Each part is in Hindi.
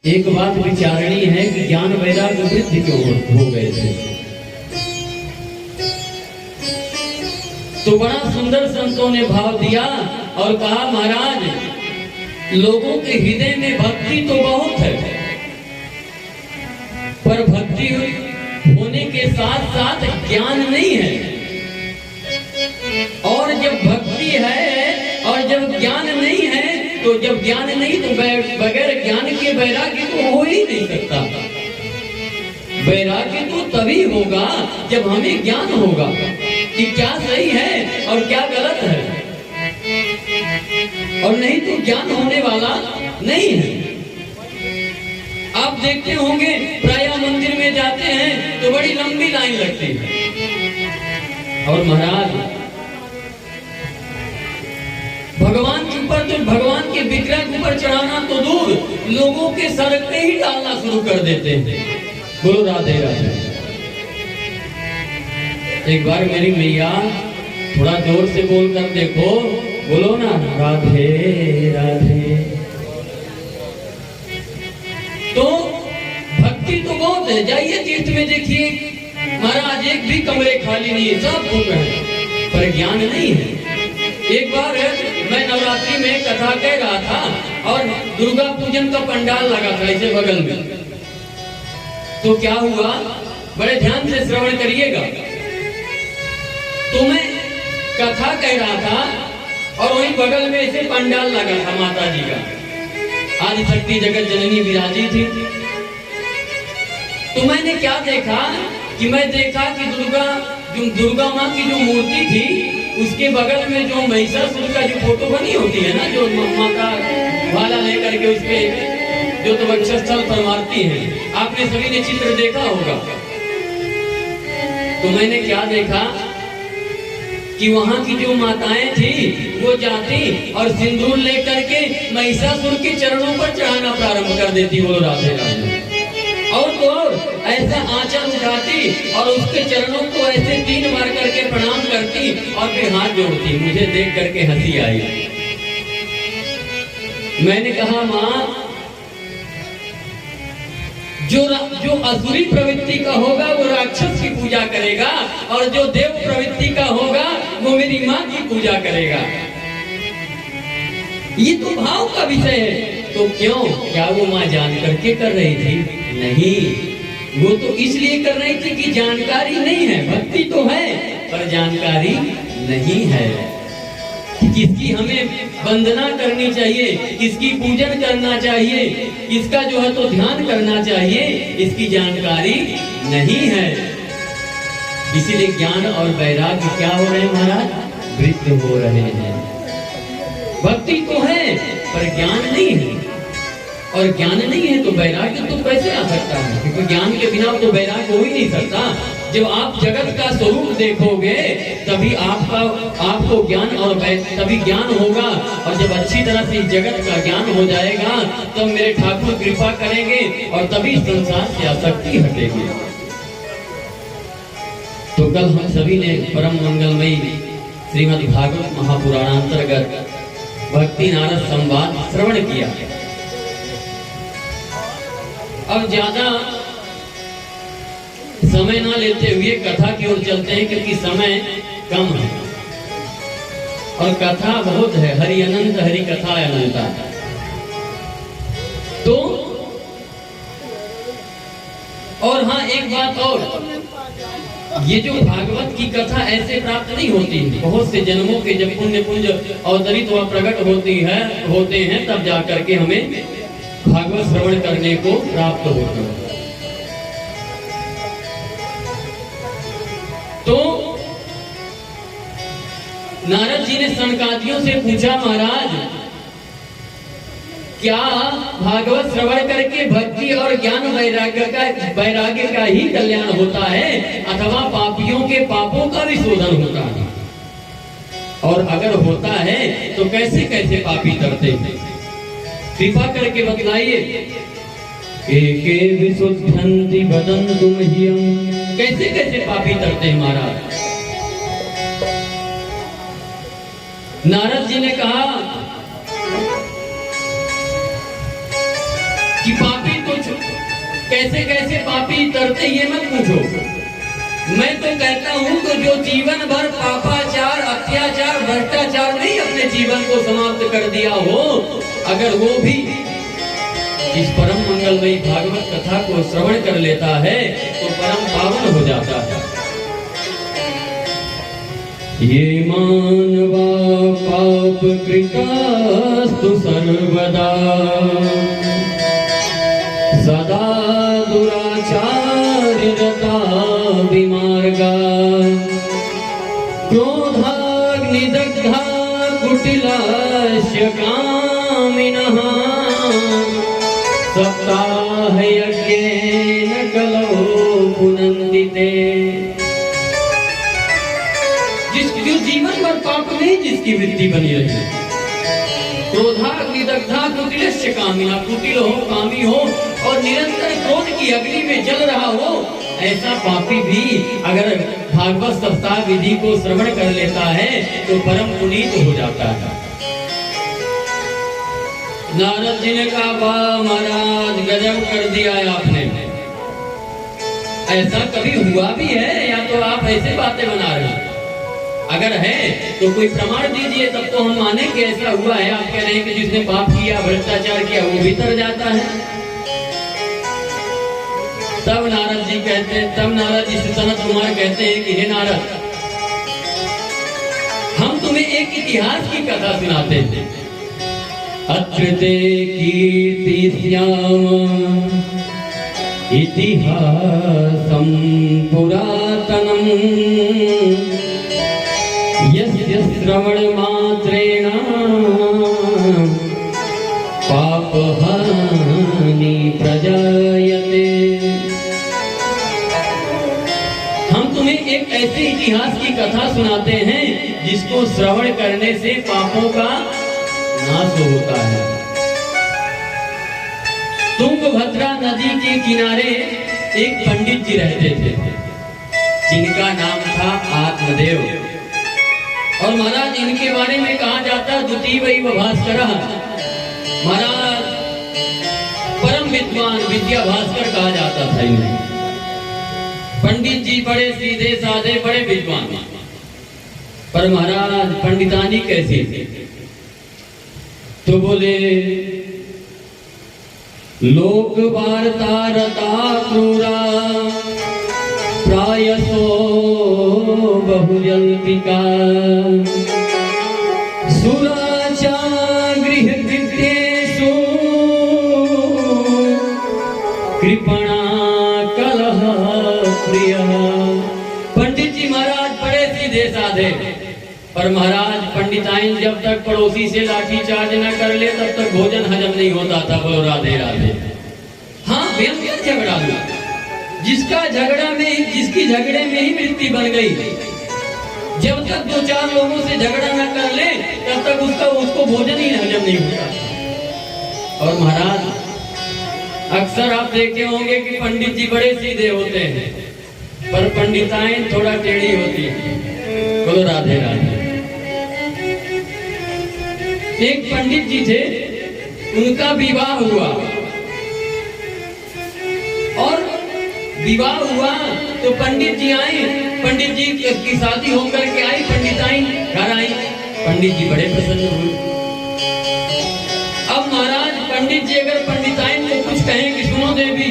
एक बात विचारणीय है कि ज्ञान वैराग्य वृद्धि क्यों हो गए थे। तो बड़ा सुंदर संतों ने भाव दिया और कहा, महाराज लोगों के हृदय में भक्ति तो बहुत है, पर भक्ति होने के साथ साथ ज्ञान नहीं है। और जब भक्ति है और जब ज्ञान नहीं है, तो जब ज्ञान नहीं तो बगैर ज्ञान के वैराग्य तो हो ही नहीं सकता। वैराग्य तो तभी होगा जब हमें ज्ञान होगा कि क्या सही है और क्या गलत है, और नहीं तो ज्ञान होने वाला नहीं है। आप देखते होंगे प्रायः मंदिर में जाते हैं तो बड़ी लंबी लाइन लगती है, और महाराज भगवान के ऊपर तो भगवान के विग्रह के ऊपर चढ़ाना तो दूर, लोगों के सर पे ही डालना शुरू कर देते हैं। बोलो राधे राधे। एक बार मेरी मैया थोड़ा जोर से बोल कर देखो, बोलो ना राधे राधे। तो भक्ति तो बहुत है, जाइए तीर्थ में देखिए महाराज एक भी कमरे खाली नहीं है, सब भूख है, पर ज्ञान नहीं है। एक बार मैं नवरात्रि में कथा कह रहा था और दुर्गा पूजन का पंडाल लगा था ऐसे बगल में। तो क्या हुआ, बड़े ध्यान से श्रवण करिएगा। तो मैं कथा कह रहा था और वहीं बगल में ऐसे पंडाल लगा था माता जी का, आदिशक्ति जगत जननी विराजी थी। तो मैंने क्या देखा कि मैं देखा कि दुर्गा माँ की जो मूर्ति थी उसके बगल में जो महिषासुर का जो फोटो बनी होती है ना, जो माँ का भाला लेकर के उसके जो तो वक्षस्थल पर मारती है, आपने सभी ने चित्र देखा होगा। तो मैंने क्या देखा कि वहां की जो माताएं थी वो जाती और सिंदूर लेकर के महिषासुर के चरणों पर चढ़ाना प्रारंभ कर देती। बोलो राधे राधे। और तो ऐसा आंचल उठाती और उसके चरणों को ऐसे 3 बार करके प्रणाम करती और फिर हाथ जोड़ती। मुझे देख करके हंसी आई। मैंने कहा, माँ जो असुरी प्रवृत्ति का होगा वो राक्षस की पूजा करेगा, और जो देव प्रवृत्ति का होगा वो मेरी माँ की पूजा करेगा। ये तो भाव का विषय है। तो क्यों, क्या वो माँ जान करके कर रही थी? नहीं, वो तो इसलिए कर रही थी कि जानकारी नहीं है। भक्ति तो है पर जानकारी नहीं है कि किसकी हमें वंदना करनी चाहिए, किसकी पूजन करना चाहिए, किसका जो है तो ध्यान करना चाहिए, इसकी जानकारी नहीं है। इसीलिए ज्ञान और वैराग्य क्या हो रहे हैं महाराज? वृद्ध हो रहे हैं। भक्ति तो है पर ज्ञान नहीं है, और ज्ञान नहीं है तो वैराग्य तो कैसे आ सकता है? क्योंकि ज्ञान के बिना तो वैराग्य हो ही नहीं सकता। जब आप जगत का स्वरूप देखोगे तभी आपको ज्ञान और तभी ज्ञान होगा। और जब अच्छी तरह से जगत का ज्ञान हो जाएगा तब मेरे ठाकुर कृपा करेंगे और तभी संसार से आसक्ति हटेगी। तो कल हम सभी ने परम मंगलमयी श्रीमद् भागवत महापुराणांतर्गत भक्ति नारद संवाद श्रवण किया। अब ज्यादा समय ना लेते हुए कथा की ओर चलते हैं, क्योंकि समय कम है और कथा बहुत है। हरि अनंत हरि कथा अनंता। तो और हाँ, एक बात और, ये जो भागवत की कथा ऐसे प्राप्त नहीं होती है। बहुत से जन्मों के जब पुण्य पुंज अवतरित व प्रकट होते हैं तब जाकर के हमें भागवत श्रवण करने को प्राप्त होता है। तो नारद जी ने सनकादियों से पूछा, महाराज क्या भागवत श्रवण करके भक्ति और ज्ञान वैराग्य का ही कल्याण होता है, अथवा पापियों के पापों का भी शोधन होता है? और अगर होता है तो कैसे कैसे पापी करते हैं? कृपा करके बतलाइए। के विशुद्धंति वदन्तु मह्यं, कैसे कैसे पापी करते हैं महाराज? नारद जी ने कहा, कि पापी तो कैसे कैसे पापी तरते ये मत पूछो। मैं तो कहता हूं तो जो जीवन भर पापाचार, अत्याचार, भ्रष्टाचार नहीं अपने जीवन को समाप्त कर दिया हो, अगर वो भी इस परम मंगलमयी भागवत कथा को श्रवण कर लेता है तो परम पावन हो जाता है। ये मानवा पाप कृतास्तु सर्वदा सदा दुराचार्यरता विमार्गा क्रोधाग्निदग्धा कुटिलास्य कामिनः सप्ताहयज्ञेन कलौ पुनन्दिते। जो जीवन भर पाप में जिसकी वृत्ति बनी रही, क्रोधाग्निदग्धा कुटिलस्य कामिना, कुटिल हो, कामी हो और निरंतर क्रोध की अग्नि में जल रहा हो, ऐसा पापी भी अगर भागवत सप्ताह विधि को श्रवण कर लेता है तो परम पुनीत हो जाता है। नारद जी ने कहा, वाह महाराज गजब कर दिया है आपने, ऐसा कभी हुआ भी है या तो आप ऐसे बातें बना रहे हैं? अगर है तो कोई प्रमाण दीजिए, तब तो हम माने कि ऐसा हुआ है। आप कह रहे हैं कि जिसने पाप किया, भ्रष्टाचार किया, वो भी तर जाता है। तब नारद जी से सनत कुमार कहते हैं कि हे नारद, हम तुम्हें एक इतिहास की कथा सुनाते हैं। अत्र ते कीर्तिस्याम इतिहासं पुरातनम् यस्य श्रवण मात्रेण पापहानि प्रजायते। हम तुम्हें एक ऐसे इतिहास की कथा सुनाते हैं जिसको श्रवण करने से पापों का नाश होता है। तुंगभद्रा नदी के किनारे एक पंडित जी रहते थे जिनका नाम था आत्मदेव। और महाराज इनके बारे में कहा जाता द्वितीय भास्कर, महाराज परम विद्वान विद्या भास्कर कहा जाता था इन्हें। पंडित जी बड़े सीधे साधे, बड़े विद्वान। पर महाराज पंडितानी कैसी थी? तो बोले, लोक वार्ता रता क्रूरा प्रायसो बहुजल्पिका सुराचा गृहकृत्येषु कृपणा कलह प्रिय। पंडित जी महाराज बड़े सीधे साधे, पर महाराज पंडिताइन जब तक पड़ोसी से लाठी चार्ज न कर ले तब तक भोजन हजम नहीं होता था। बोलो राधे राधे। हाँ, भयंकर झगड़ा हुआ, जिसकी झगड़े में ही मृत्यु बन गई। जब तक दो चार लोगों से झगड़ा न कर ले तब तक उसको भोजन ही हजम नहीं होता। और महाराज अक्सर आप देखे होंगे कि पंडित जी बड़े सीधे होते हैं पर पंडिताएं थोड़ा टेढ़ी होती है। बोलो राधे राधे। एक पंडित जी थे, उनका विवाह हुआ और विवाह हुआ तो पंडित जी आए, पंडित जी की शादी होकर के आई, पंडिताइन घर आई। पंडित जी बड़े प्रसन्न हुए। अब महाराज पंडित जी अगर पंडिताइन को कुछ कहें कि सुनो देवी,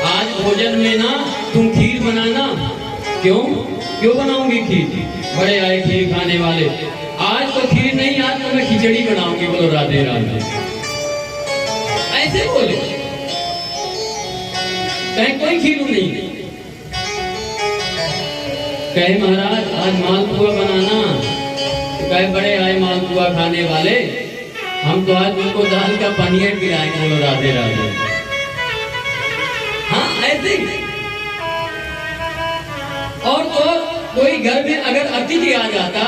आज भोजन में ना तुम खीर बनाना। क्यों बनाऊंगी खीर? बड़े आए खीर खाने वाले। आज तो खीर नहीं, आज तो मैं खिचड़ी बनाऊंगी। बोलो राधे राधे। ऐसे बोले, कहे कोई खीरू नहीं। कहे महाराज आज मालपुआ बनाना। तो कहे बड़े आए मालपुआ खाने वाले, हम तो आज उनको दाल का पनीर पिलाएंगे। बोलो राधे राधे। हाँ ऐसे। और तो कोई घर में अगर अतिथि आ जाता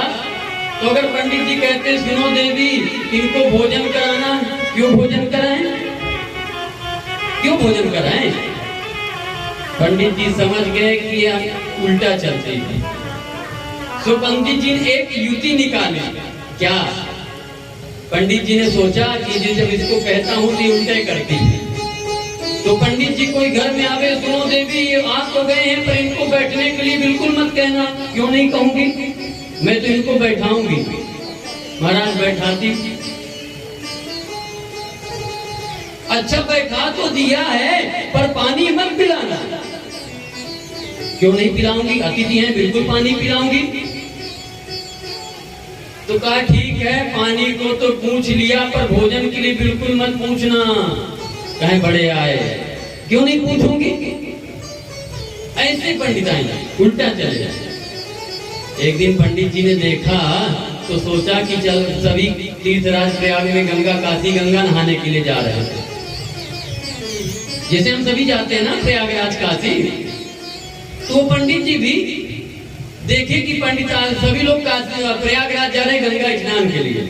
तो अगर पंडित जी कहते सुनो देवी इनको भोजन कराना, क्यों भोजन कराएं? पंडित जी समझ गए कि यह उल्टा चलते हैं। सो पंडित जी ने एक युक्ति निकाली। क्या? पंडित जी ने सोचा कि जब इसको कहता हूँ तो उल्टे करती है। तो पंडित जी कोई घर में आवे, सुनो देवी ये आ तो गए हैं पर इनको बैठने के लिए बिल्कुल मत कहना। क्यों नहीं कहूंगी, मैं तो इनको बैठाऊंगी। महाराज बैठाती, अच्छा बैठा तो दिया है पर पानी मत पिलाना। क्यों नहीं पिलाऊंगी, अतिथि हैं, बिल्कुल पानी पिलाऊंगी। तो कहा ठीक है, पानी को तो पूछ लिया पर भोजन के लिए बिल्कुल मत पूछना, कहे बड़े आए। क्यों नहीं पूछूंगी, ऐसे पंडित आए उल्टा चले जाए। एक दिन पंडित जी ने देखा तो सोचा कि चल सभी तीर्थराज प्रयाग में गंगा, काशी गंगा नहाने के लिए जा रहे हैं। जैसे हम सभी जाते हैं ना प्रयागराज काशी, तो पंडित जी भी देखे कि पंडित सभी लोग प्रयागराज जा रहे हैं गंगा स्नान के लिए।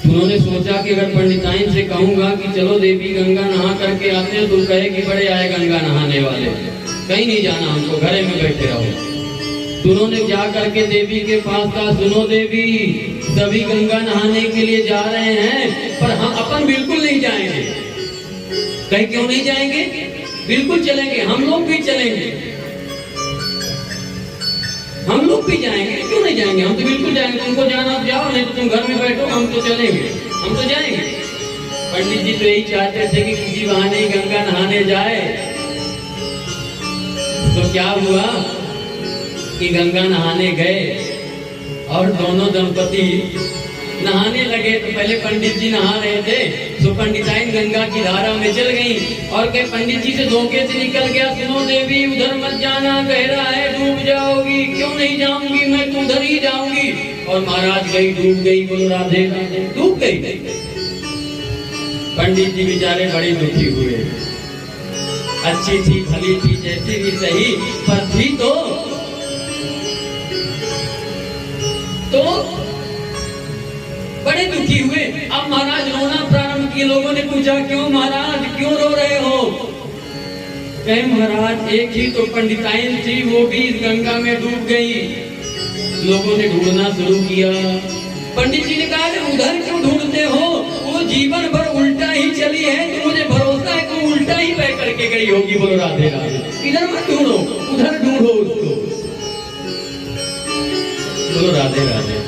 उन्होंने सोचा कि अगर पंडिताइन से कहूंगा कि चलो देवी गंगा नहा करके आते हैं, तो कहे कि बड़े आए गंगा नहाने वाले, कहीं नहीं जाना हमको, घरे में बैठे रहो। तो उन्होंने जा करके देवी के पास कहा, सुनो देवी सभी गंगा नहाने के लिए जा रहे हैं पर हम अपन बिल्कुल नहीं जाएंगे। कहीं क्यों नहीं जाएंगे, बिल्कुल चलेंगे, हम लोग भी चलेंगे, हम लोग भी जाएंगे। क्यों नहीं जाएंगे, हम तो बिल्कुल जाएंगे। तुमको जाना जाओ, नहीं तो तुम घर में बैठो, हम तो चलेंगे, हम तो जाएंगे। पंडित जी तो यही चाहते थे कि किसी बहाने गंगा नहाने जाए। तो क्या हुआ कि गंगा नहाने गए और दोनों दंपति नहाने लगे। तो पहले पंडित जी नहा रहे थे, तो पंडिताइन गंगा की धारा में चल गई और कहे पंडित जी से धोखे से निकल गया, सुनो देवी उधर मत जाना, गहरा है, डूब जाओगी। क्यों नहीं जाऊंगी, मैं तो उधर ही जाऊंगी। और महाराज गई, डूब गई, बोलो राधे राधे, डूब गई। पंडित जी बेचारे बड़े दुखी हुए। अच्छी थी, भली थी, जैसी भी सही, पर थी तो बड़े दुखी हुए। अब महाराज रोना प्रारंभ किए। लोगों ने पूछा क्यों महाराज, क्यों रो रहे हो? कहे महाराज एक ही तो पंडिताइन थी, वो भी इस गंगा में डूब गई। लोगों ने ढूंढना शुरू किया। पंडित जी ने कहा उधर क्यों ढूंढते हो, वो जीवन भर उल्टा ही चली है, तो मुझे भरोसा है कि उल्टा ही बह करके गई होगी। बोलो राधे राधे, इधर मत ढूंढो, उधर ढूंढो उसको। बोलो राधे राधे।